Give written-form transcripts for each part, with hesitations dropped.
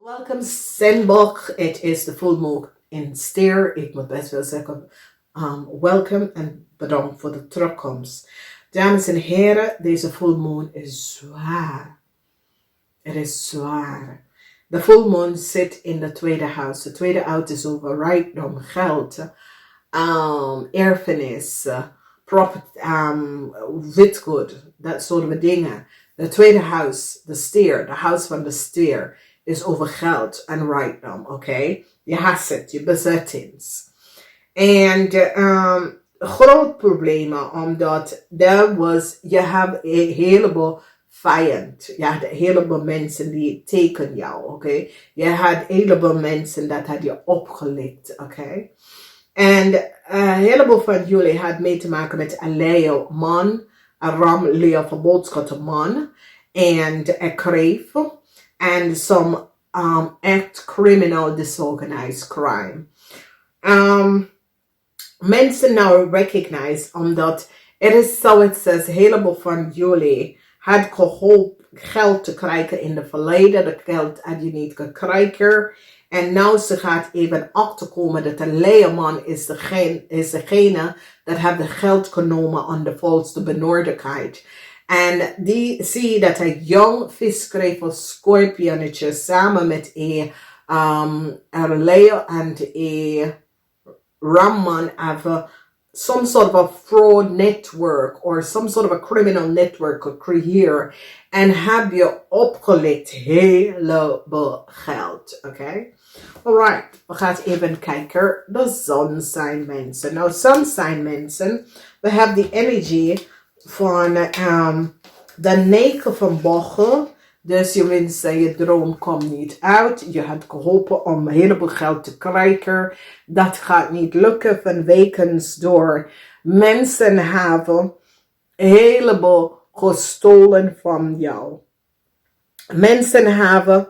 Welkom STEENBOK. Het is de full moon in Stier. Ik moet best wel zeggen welkom en bedankt voor de terugkomst. Dames en heren, deze full moon is zwaar. Het is zwaar. De full moon zit in de tweede huis. De tweede huis is over rijkdom, geld, erfenis, property, witgoed, dat soort dingen. De tweede huis, de stier, de huis van de stier, is over geld en rijkdom, oké? Je asset, je bezittings. En groot problemen, omdat je hebt een heleboel vijand. Je had een heleboel mensen die tegen jou, oké? Je had een heleboel mensen dat had je opgelikt, oké? En een heleboel van jullie had mee te maken met een Leo man, een ram Leo verbodschatte man, en een kreef, en some act criminal disorganized crime. Mensen nou recognize, omdat het is zoiets als een heleboel van jullie had geholpen geld te krijgen in het verleden. Dat geld had je niet gekregen. En nou ze gaat even achterkomen dat de leerman is degene dat heeft het geld genomen aan de volste benodigdheid. En die zie je dat een jong viskrevel scorpionnetje samen met een Leo en een ramman hebben some sort of a fraud network or some sort of a criminal network could create en heb je opgelikt heleboel geld, oké? Alright, we gaan even kijken. De zon zijn mensen. Nou, zon zijn mensen, we hebben die energie van de 9 van bogen. Dus je wens en je droom komt niet uit. Je hebt geholpen om een heleboel geld te krijgen. Dat gaat niet lukken vanwege door mensen hebben een heleboel gestolen van jou. Mensen hebben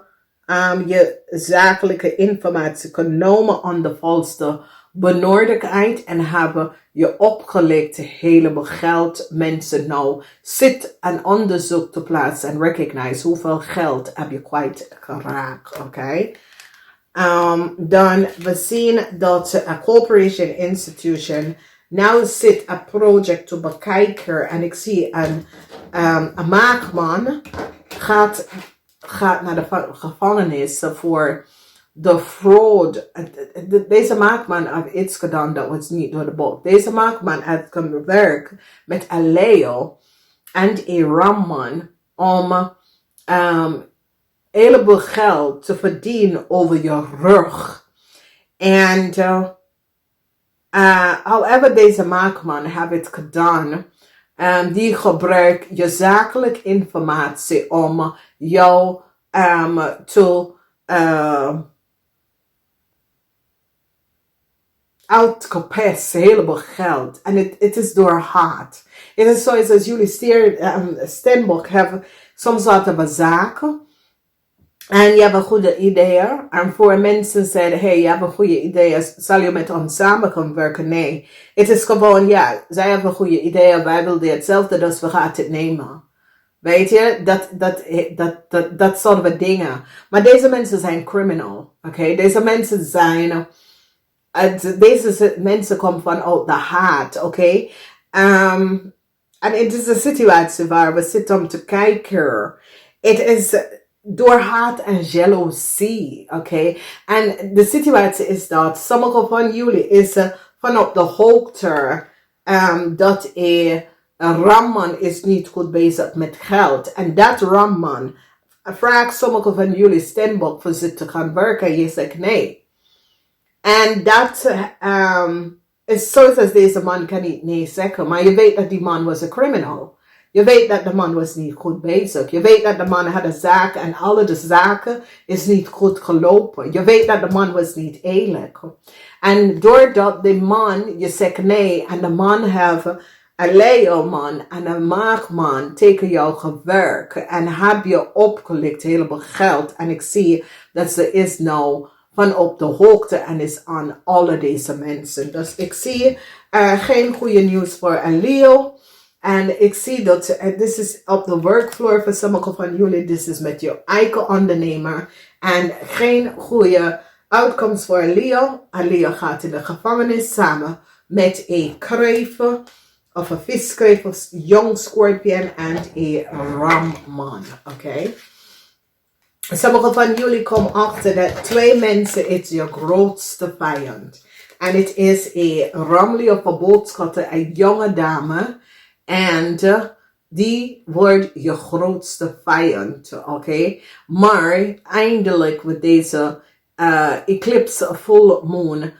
je zakelijke informatie genomen aan de volste benodigdheid en hebben je opgelikt heleboel geld. Mensen nou zit een onderzoek te plaatsen en recognize hoeveel geld heb je kwijtgeraakt, oké? Dan we zien dat een corporation institution nou zit een project te bekijken en ik zie een maakman gaat naar de gevangenis voor de fraud. Deze maakman heeft iets gedaan dat was niet door de boek. Deze maakman heeft gewerkt met een Leo en een ramman om heleboel geld te verdienen over je rug. En however deze maakman heeft het gedaan, die gebruikt je zakelijke informatie om jou te uitgepersen, heleboel geld. En het is door haat. Het is zoals als jullie STEENBOK hebben soms soort van zaken. En je hebt een goede idee. En voor mensen zeggen, hey, je hebt een goede idee. Zal je met ons samen gaan werken? Nee. Het is gewoon, ja, zij hebben een goede idee. Wij willen hetzelfde, dus we gaan het nemen. Weet je, dat soort van dingen. Maar deze mensen zijn criminal. Oké, deze mensen zijn... deze mensen komen vanuit de haat, oké? En het is een situatie waar we zitten om te kijken. Het is door haat en jaloezie, oké? En de situatie is dat sommige van jullie is vanuit de hoogte dat een ramman is niet goed bezig met geld. En dat ramman vraagt sommige van jullie STEENBOK voor ze te gaan werken. En je zegt nee. En dat is zoals als deze man kan niet nee zeggen. Maar je weet dat die man was een criminal. Je weet dat de man was niet goed bezig. Je weet dat de man had een zaak en alle de zaken is niet goed gelopen. Je weet dat de man was niet eerlijk. En doordat de man, je zegt nee, en de man heeft een Leo-man en een maagman tegen jou gewerkt. En heb je opgelikt heleboel geld. En ik zie dat ze is nou van op de hoogte en is aan alle deze mensen. Dus ik zie geen goede nieuws voor een Leo. En ik zie dat dit is op de workfloor voor sommige van jullie. Dit is met je eigen ondernemer. En geen goede uitkomst voor Leo. En Leo gaat in de gevangenis samen met een kreeft of een viskreeft of young scorpion en een ramman. Oké. Sommigen van jullie komen achter dat 2 mensen is je grootste vijand. En het is een ramlie of een boodschatter, een jonge dame. En die wordt je grootste vijand. Oké. Maar eindelijk met deze eclipse full moon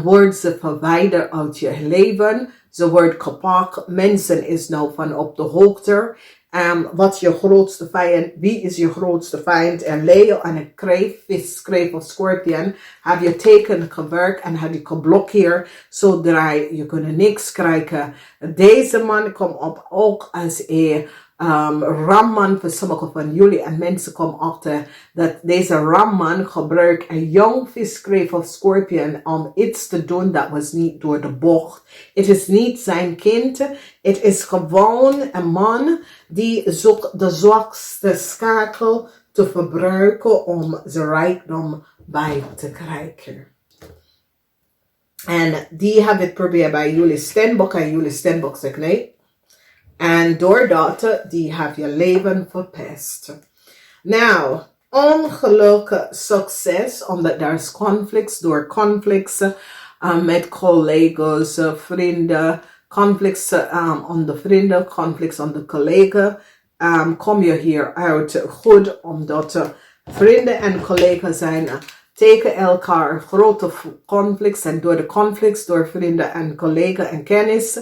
wordt ze verwijderd uit je leven. Ze wordt gepakt. Mensen is nou van op de hoogte. Wat is je grootste vijand? Wie is je grootste vijand? En Leo en een kreeft, vis, kreeft of scorpion, heb je teken gewerkt en heb je geblokkeerd, zodra je kunt niks krijgen. Deze man komt op ook als een ramman voor sommige van jullie. En mensen komen achter dat deze ramman gebruikt een jong vis, kreeft of scorpion om iets te doen dat was niet door de bocht. Het is niet zijn kind. Het is gewoon een man die zoekt de zwakste schakel te verbruiken om zijn rijkdom bij te krijgen. En die hebben het geprobeerd bij jullie steenbok en jullie steenbok zegt nee. En doordat die heb je leven verpest. Nou, ongelukkig succes, omdat er is conflicts, door conflicts met collega's, vrienden, conflicts onder vrienden, conflicts onder collega's. Kom je hier uit goed, omdat vrienden en collega's zijn tegen elkaar grote conflicts. En door de conflicts, door vrienden en collega's en kennis,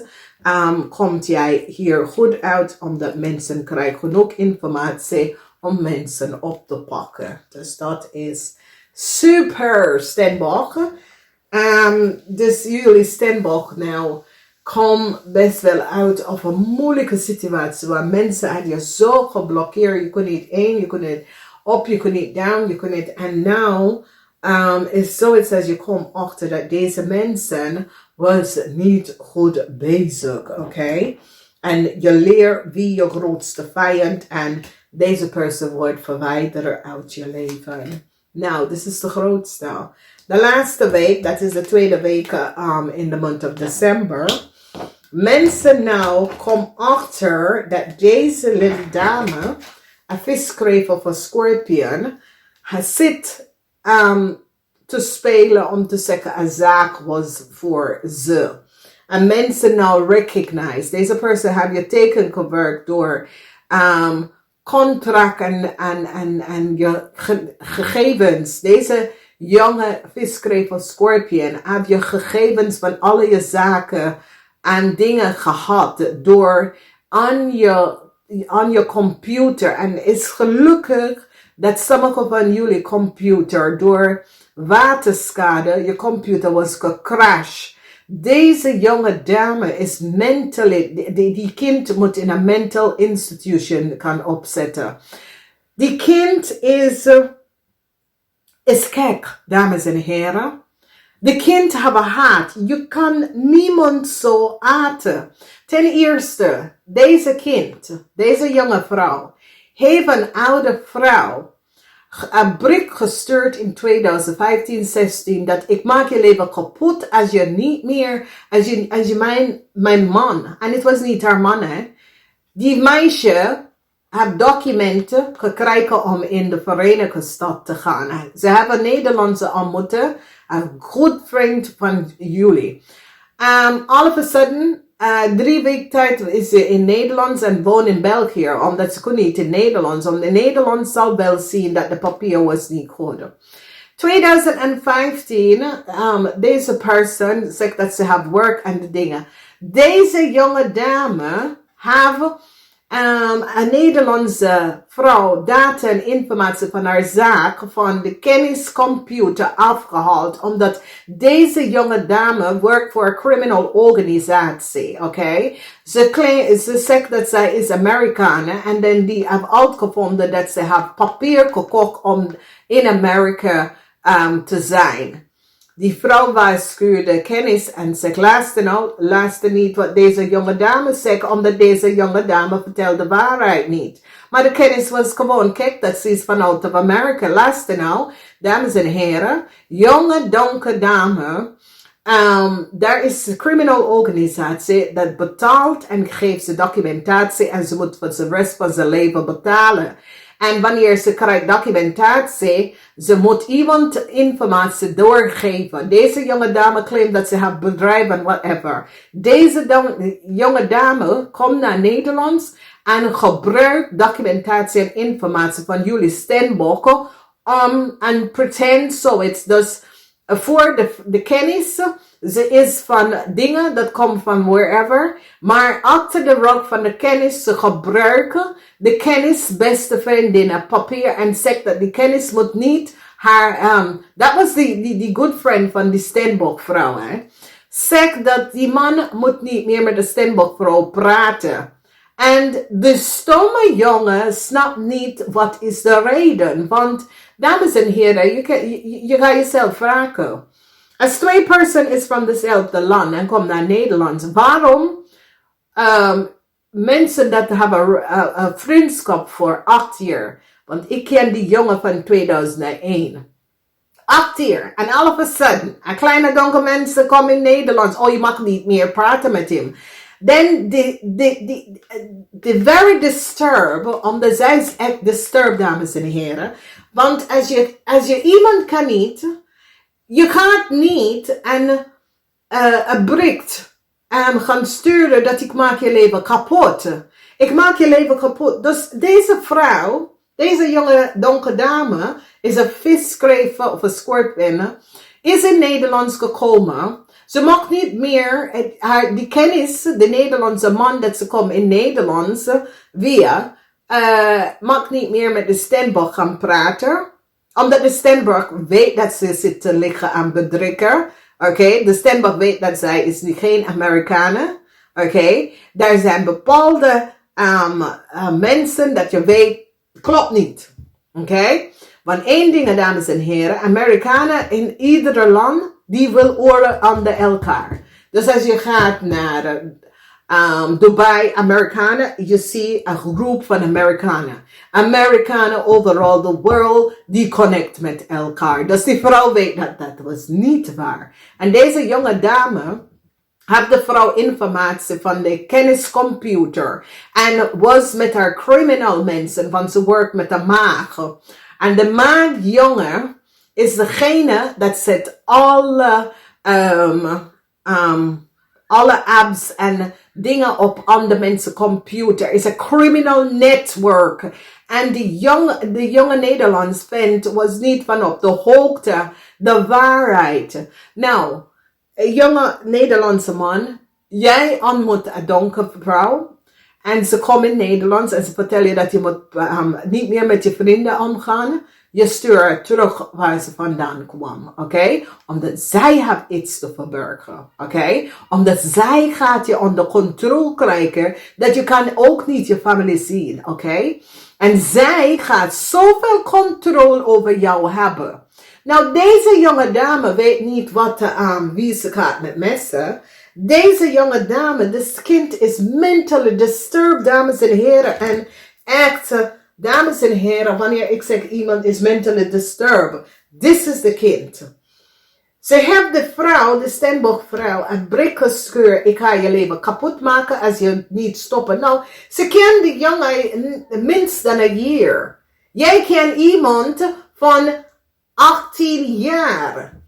komt jij hier goed uit, omdat mensen krijgen genoeg informatie om mensen op te pakken. Dus dat is super, steenbok. Dus jullie steenbok nou kom best wel uit of een moeilijke situatie waar mensen had je zo geblokkeerd. Je kon niet in, je kon niet op, je kon niet down, je kon niet. En nou is zoiets als je komt achter dat deze mensen was niet goed bezig, oké? En je leert wie je grootste vijand en deze persoon wordt verwijderd uit je leven. Nou, dit is de grootste. De laatste week, dat is de tweede week in de maand of december. Mensen nou komen achter dat deze lieve dame, een viskreeft of een scorpion, zit te spelen om te zeggen een zaak was voor ze. En mensen nou recognize. Deze persoon heb je teken gewerkt door contract en je gegevens. Deze jonge viskreeft of scorpion heb je gegevens van alle je zaken en dingen gehad door aan je computer. En is gelukkig dat sommige van jullie computer door waterschade, je computer was gecrashed. Deze jonge dame is mentally, die kind moet in een mental institution kan opzetten. Die kind is gek, dames en heren. De kind heeft een haat. Je kan niemand zo haten. Ten eerste, deze kind, deze jonge vrouw, heeft een oude vrouw een brief gestuurd in 2015-16 dat ik maak je leven kapot als je niet meer, als je mijn man, en het was niet haar man, hè. Die meisje heeft documenten gekregen om in de Verenigde Staten te gaan. Ze hebben een Nederlandse ontmoeten, een goed vriend van jullie. All of a sudden, 3 weken tijd is ze in Nederland en woont in België, omdat ze kon niet in Nederland. Omdat in Nederland zal wel zien dat de papier was niet goed. 2015, deze persoon zegt dat ze heeft werk en de dingen. Deze jonge dame heeft een Nederlandse vrouw data en informatie van haar zaak van de kenniscomputer afgehaald. Omdat deze jonge dame werkt voor een criminal organisatie. Oké? Ze zegt dat zij is Amerikaner. En dan die heeft uitgevonden dat ze heeft papier gekocht om in Amerika te zijn. Die vrouw waarschuwde kennis en zegt, luister niet wat deze jonge dame zegt, omdat deze jonge dame vertelt de waarheid niet. Maar de kennis was gewoon, kijk, dat is vanuit of Amerika. Luister nou, dames en heren, jonge donker dame, daar is een criminal organisatie dat betaalt en geeft ze documentatie en ze moet voor de rest van zijn leven betalen. En wanneer ze krijgt documentatie, ze moet iemand informatie doorgeven. Deze jonge dame claimt dat ze heeft bedrijf en whatever. Deze jonge dame komt naar Nederland en gebruikt documentatie en informatie van jullie steenbokken en pretend zoiets. Dus voor de kennis, ze is van dingen dat komt van wherever, maar achter de rug van de kennis, ze gebruiken de kennis beste vriendinnen, papier en zegt dat die kennis moet niet haar, dat was die good friend van die steenbokvrouw, hè. Zegt dat die man moet niet meer met de steenbokvrouw praten. En de stomme jongen snapt niet wat is de reden, want dames en heren, je gaat jezelf vragen. Als twee personen is van dezelfde land en komt naar Nederland, waarom mensen dat hebben een vriendschap voor 8 jaar? Want ik ken die jongen van 2001. 8 jaar. En all of a sudden, een kleine donkere mensen komen in Nederland. Oh, je mag niet meer praten met hem. Then the very disturbed, omdat zij is echt disturbed, dames en heren. Want als je iemand kan niet, je gaat niet een bericht gaan sturen dat ik maak je leven kapot. Ik maak je leven kapot. Dus deze vrouw, deze jonge donkere dame, is een visschrijver of een squirtpinner, is in Nederland gekomen. Ze mag niet meer, die kennis, de Nederlandse man dat ze komt in Nederland weer, mag niet meer met de steenbok gaan praten. Omdat de steenbok weet dat ze zit te liggen aan bedrukken. Oké, de steenbok weet dat zij is geen Amerikanen. Oké, daar zijn bepaalde mensen dat je weet, klopt niet. Oké, want één ding, dames en heren, Amerikanen in ieder land, die wil oren aan elkaar. Dus als je gaat naar Dubai, Amerikanen, je ziet een groep van Amerikanen. Amerikanen overal the world, die connect met elkaar. Dus die vrouw weet dat was niet waar. En deze jonge dame had de vrouw informatie van de kenniscomputer. En was met haar criminal mensen, want ze werkt met de maag. En de maagjongen is degene dat zet alle apps en dingen op andere mensen computer. Is een criminal network. En de jonge Nederlands vent was niet van op de hoogte de waarheid. Nou, een jonge Nederlandse man, jij ontmoet een donkere vrouw. En ze komen in Nederland en ze vertellen je dat je moet niet meer met je vrienden omgaan. Je stuurt terug waar ze vandaan kwam, oké? Omdat zij heeft iets te verbergen, oké? Omdat zij gaat je onder controle krijgen, dat je kan ook niet je familie zien, oké? En zij gaat zoveel controle over jou hebben. Nou, deze jonge dame weet niet wie ze gaat met messen. Deze jonge dame, this kind is mentally disturbed, dames en heren. En echt, dames en heren, wanneer ik zeg iemand is mentally disturbed, this is the kind. Ze heeft de vrouw, de steenbokvrouw, een brik gescheurd. Ik ga je leven kapot maken als je niet stopt. Nou, ze kent die jongen minstens dan een jaar. Jij kent iemand van 18 jaar.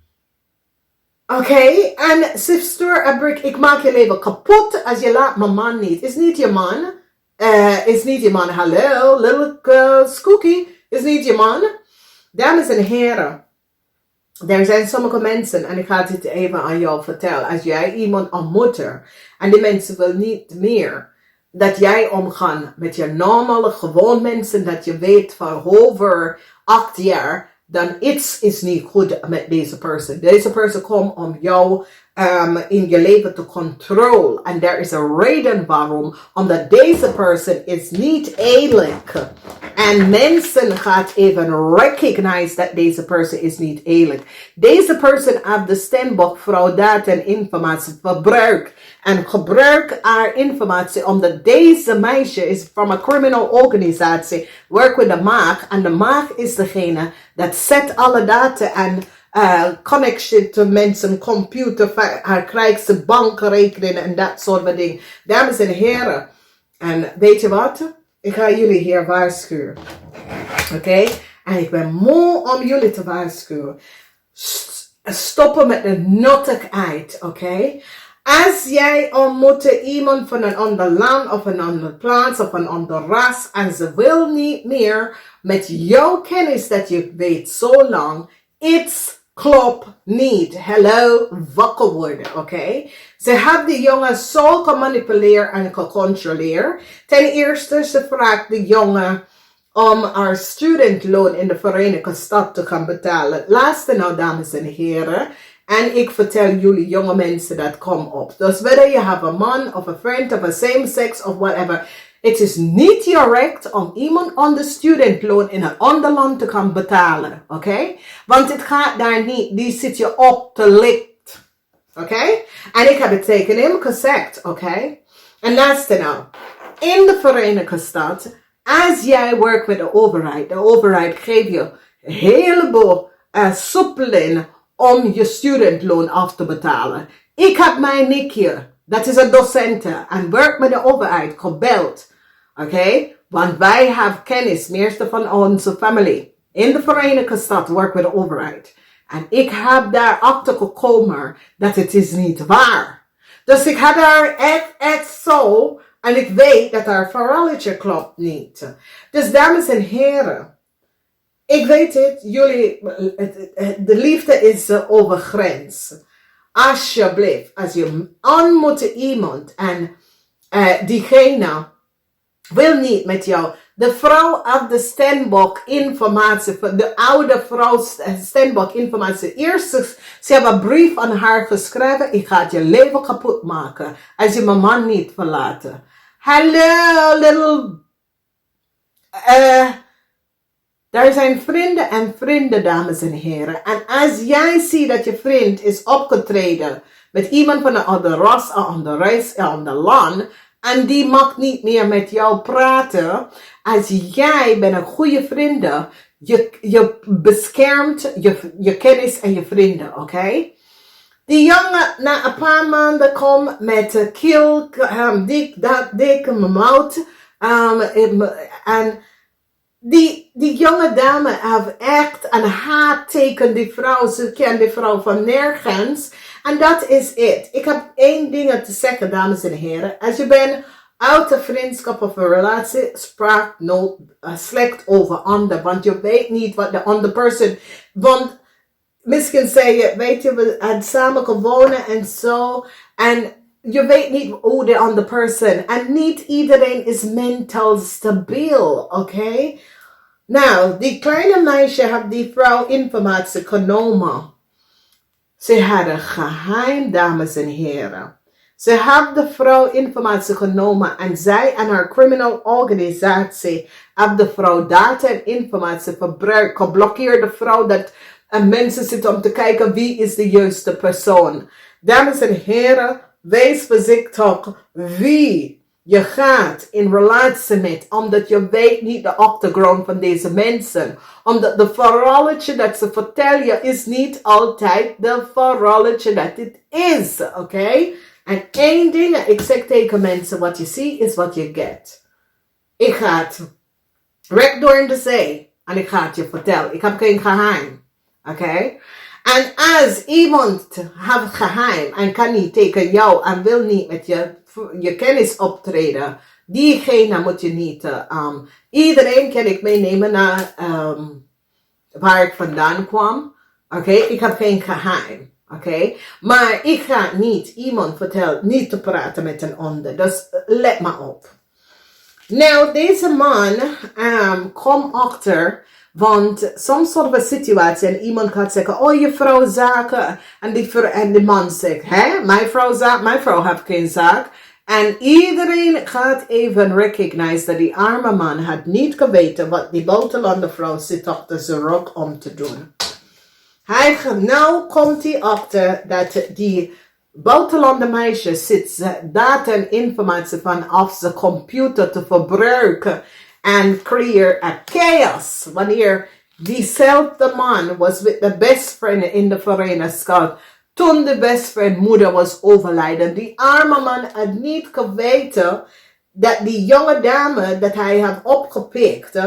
Oké, en ze stuurt een brik. Ik maak je leven kapot als je laat mijn man niet. Is niet je man. Is niet je man. Hallo, little Skookie. Is niet je man. Dames en heren. Er zijn sommige mensen, en ik ga dit even aan jou vertellen. Als jij iemand ontmoet en die mensen wil niet meer dat jij omgaat met je normale, gewoon mensen dat je weet van over 8 jaar, dan iets is niet goed met deze persoon. Deze persoon komt om jou in je leven te controleren. En er is een reden waarom. Omdat deze persoon is niet eerlijk. En mensen gaat even recognize dat deze persoon is niet eerlijk. Deze persoon heeft de STEENBOK fraudaat en informatie verbruikt. En gebruik haar informatie omdat deze meisje is van een criminal organisatie. Werkt met de maag. En de maag is degene dat zet alle data en connection to mensen, computer, krijgt ze bankrekeningen en dat soort van dingen. Dames en heren. En weet je wat? Ik ga jullie hier waarschuwen. Oké? En ik ben moe om jullie te waarschuwen. Stoppen met de nuttigheid. Oké? Als jij ontmoet iemand van een ander land of een andere plaats of een ander ras en ze wil niet meer met jouw kennis dat je weet zo lang, iets klopt niet. Hello, wakker worden, oké? Ze hebben die jongen zo gemanipuleerd en gecontroleerd. Ten eerste, ze vraagt de jongen om haar studentloon in de Verenigde Staten te gaan betalen. Laatste nou, dames en heren. En ik vertel jullie jonge mensen dat kom op. Dus whether you have a man of a friend of a same sex of whatever. Het is niet je recht om iemand onder studentloon in een ander land te gaan betalen. Oké? Want het gaat daar niet. Die zit je op te licht. Oké? En ik heb het tegen hem gezegd. Oké? En laatste nou. In de Verenigde Staten. Als jij werkt met de overheid geeft je een heleboel soepelen om je studentloon af te betalen. Ik heb mijn nichtje, dat is een docente, en werkt met de overheid, gebeld. Oké? Want wij hebben kennis, meeste van onze familie. In de Verenigde Staten werkt met de overheid. En ik heb daar achter gekomen dat het is niet waar. Dus ik had haar echt zo, en ik weet dat haar verhaaltje klopt niet. Dus dames en heren, ik weet het, jullie, de liefde is over grens. Alsjeblieft, als je ontmoet iemand en diegene wil niet met jou. De vrouw had de STEENBOK informatie, de oude vrouw STEENBOK informatie. Eerst, ze hebben een brief aan haar geschreven. Ik ga het je leven kapot maken als je mijn man niet verlaten. Hallo, little... Daar zijn vrienden en vrienden, dames en heren. En als jij ziet dat je vriend is opgetreden met iemand van een andere ras, een andere race, een ander land, en die mag niet meer met jou praten, als jij bent een goede vrienden, je beschermt je kennis en je vrienden, oké? Die jongen na een paar maanden komt met keel, dikke mouth, en die jonge dame heeft echt een haat tegen die vrouw. Ze kent die vrouw van nergens. En dat is het. Ik heb één ding te zeggen, dames en heren. Als je bent uit een vriendschap of een relatie, spraak nooit slecht over ander. Want je weet niet wat de andere persoon... Want misschien zeg je, weet je, we hebben samen gewonnen en zo. En je weet niet hoe de andere persoon. En niet iedereen is mentaal stabiel, oké? Nou, die kleine meisje had die vrouw informatie genomen. Ze had een geheim, dames en heren. Ze had de vrouw informatie genomen en zij en haar criminal organisatie hebben de vrouw data en informatie verbruikt. Geblokkeerd de vrouw dat mensen zitten om te kijken wie is de juiste persoon. Dames en heren, wees voorzichtig wie je gaat in relatie met, omdat je weet niet de achtergrond van deze mensen. Omdat de verhaaltje dat ze vertellen is niet altijd de verhaaltje dat het is, oké? En één ding, ik zeg tegen mensen, wat je ziet is wat je get. Ik ga het recht door in de zee en ik ga het je vertellen. Ik heb geen geheim, oké? En als iemand heeft geheim en kan niet tegen jou en wil niet met je kennis optreden, diegene moet je niet. Iedereen kan ik meenemen naar waar ik vandaan kwam. Oké, ik heb geen geheim. Oké, maar ik ga niet iemand vertellen niet te praten met een ander. Dus let maar op. Nou, deze man komt achter Want soms soort van situatie en iemand gaat zeggen, oh je vrouw zaken. En de man zegt, hè, mijn vrouw heeft geen zaak. En iedereen gaat even recognize dat die arme man had niet geweten wat die buitenlandse vrouw zit achter zijn rok om te doen. Nou komt hij achter dat die buitenlandse meisje zit data en informatie vanaf zijn computer te verbruiken. En creëer a chaos. Wanneer diezelfde man was met de best friend in de Verenigde Staten. Toen de best friend moeder was overlijden. Die arme man had niet geweten dat die jonge dame dat hij had opgepikt.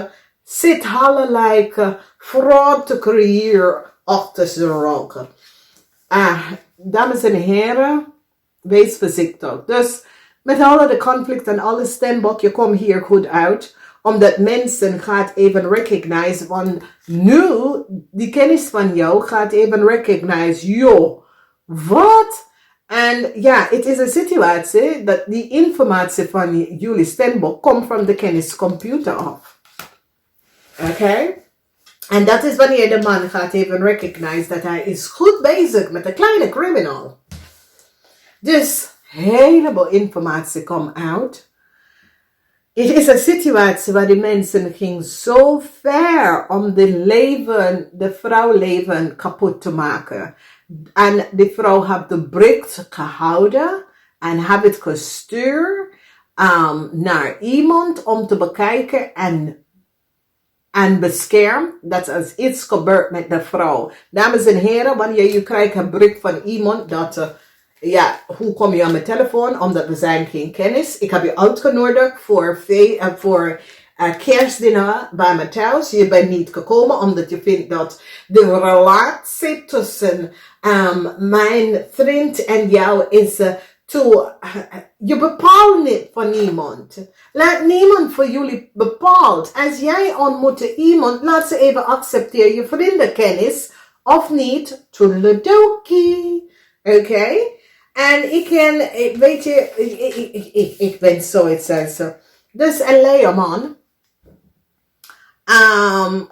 Zit allerlei fraud te creëren achter zijn roken. Dames en heren, wees voorzichtig. Dus met alle de conflict en alle steenbok, je komt hier goed uit. Omdat mensen gaat even recognize, want nu, die kennis van jou gaat even recognize, joh, wat? En ja, het is een situatie dat die informatie van jullie steenbok komt van de kenniscomputer af. Oké? En dat is wanneer de man gaat even recognize dat hij is goed bezig met een kleine criminal. Dus, heleboel informatie komt uit. Het is een situatie waar die mensen gingen zo ver om de vrouwleven kapot te maken. En die vrouw heeft de brief gehouden en heeft het gestuurd naar iemand om te bekijken en beschermen dat er iets gebeurt met de vrouw. Dames en heren, wanneer je krijgt een brief van iemand dat... hoe kom je aan mijn telefoon? Omdat we zijn geen kennis. Ik heb je uitgenodigd voor kerstdiner bij me thuis. Je bent niet gekomen omdat je vindt dat de relatie tussen mijn vriend en jou is je bepaalt niet van niemand. Laat niemand voor jullie bepaalt. Als jij ontmoet iemand, laat ze even accepteren je vriendenkennis of niet. Toedeledokie. Oké? En ik ben zoiets als dus een leerman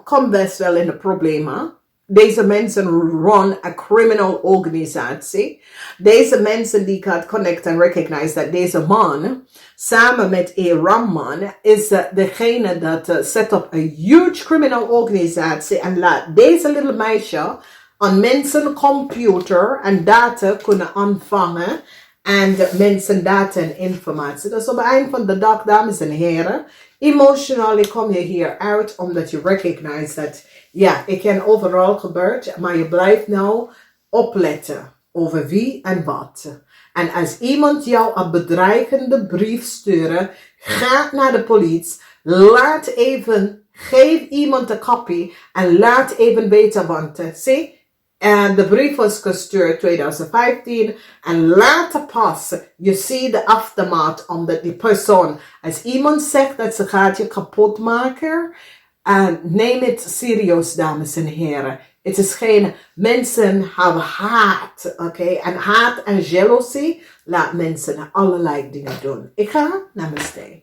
komt best wel in de problemen. Deze mensen run een criminal organisatie. Deze mensen die gaat connect en recognize dat deze man samen met een ramman is degene dat zet op een huge criminal organisatie en laat deze little meisje aan mensen computer en data kunnen ontvangen en mensen data en informatie. Dus op het eind van de dag, dames en heren, emotionally kom je hier uit omdat je recognize dat het kan overal gebeuren, maar je blijft nou opletten over wie en wat. En als iemand jou een bedreigende brief stuurt, ga naar de politie, geef iemand een kopie en laat even weten, want zie, en de brief was gestuurd 2015 en later pas, je ziet de aftermath omdat die persoon, als iemand zegt dat ze gaat je kapot maken, neem het serieus, dames en heren. Het is geen, mensen hebben haat, oké? En haat en jaloezie laat mensen allerlei dingen doen. Ik ga, namaste.